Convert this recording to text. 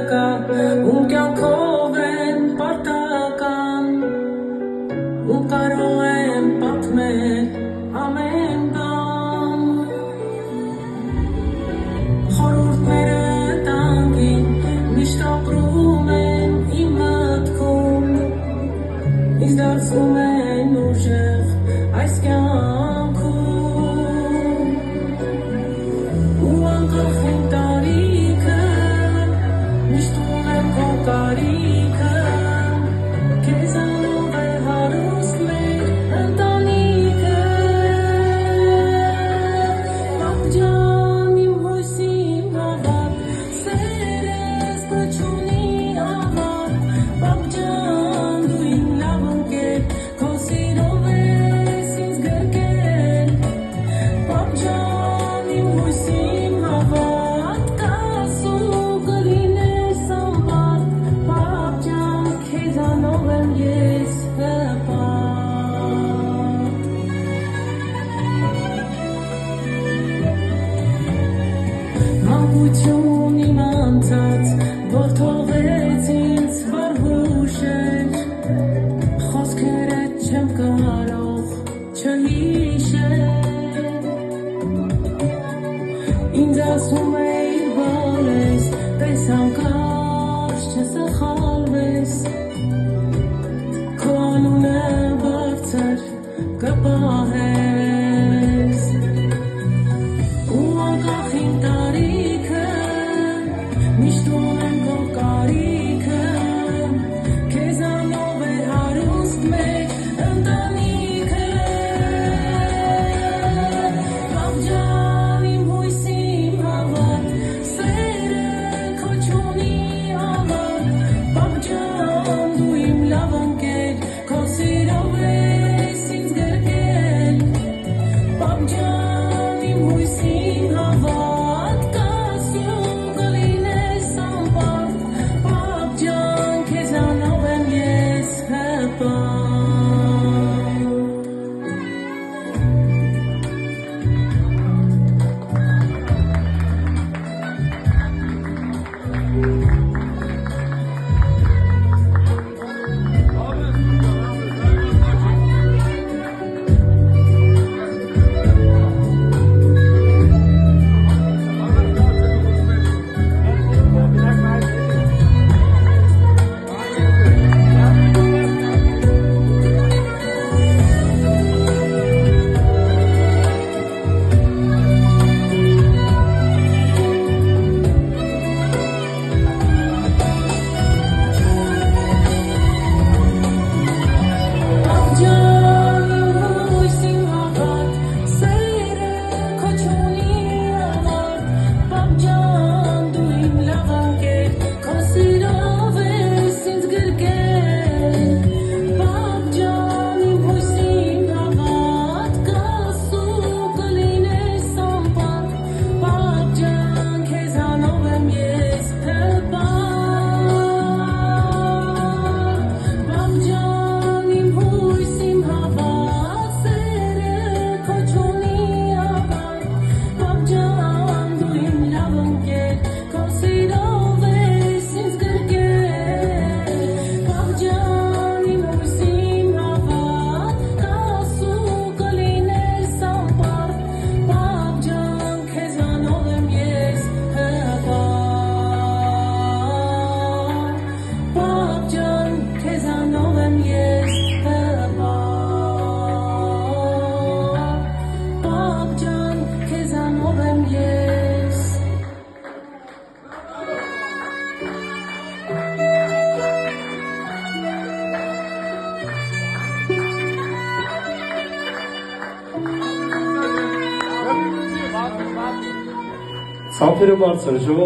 կա, ում կյանքով են պարտական, ում կարող եմ պատմել ամեն բան, խորհուրդները տանգին միշտ ապրում են իմ մտքում, ինձ դարձնում են ուժեղ այս կյանքում, ու անկախ իմ տարիքը միշտ ունեմ քո կարիքը, քեզանով է հարուստ մեր ընտանիքը, պապ ջան, իմ հույս, իմ հավատ, սերս քո չունի ավարտ, պապ ջան, դու իմ լավ ընկեր, քո սիրով ես ինձ գրկել, պապ ջան, իմ հույս, իմ հավատ, կասու կլինես անպարտ, պապ ջան, քեզանով եմ ես հպարտ, մանկություն իմ անցած, որ թողեց ինձ վարհուշեր, խոսքերդ չեմ կարող չհիշել, ինձ ասում էիր որ ես, տես հանկարծ չսխալվես, քո անունը բարձր կպահես, ու անկախ իմ տարիքը միշտ ունեմ քո կարիքը, քեզանով է հարուստ մեր ընտանիքը, պապ ջան, իմ հույս, իմ հավատ, սերը քո չունի ավարտ, պապ ջան, դու իմ լավ ընկեր, քո սիրով ես ինձ գրկել, պապ ջան, իմ հույս, իմ հավատ, կասու կլինես անպարտ, պապ ջան, քեզանով եմ ես հպարտ, Սափերը բարձր, ժողովուրդ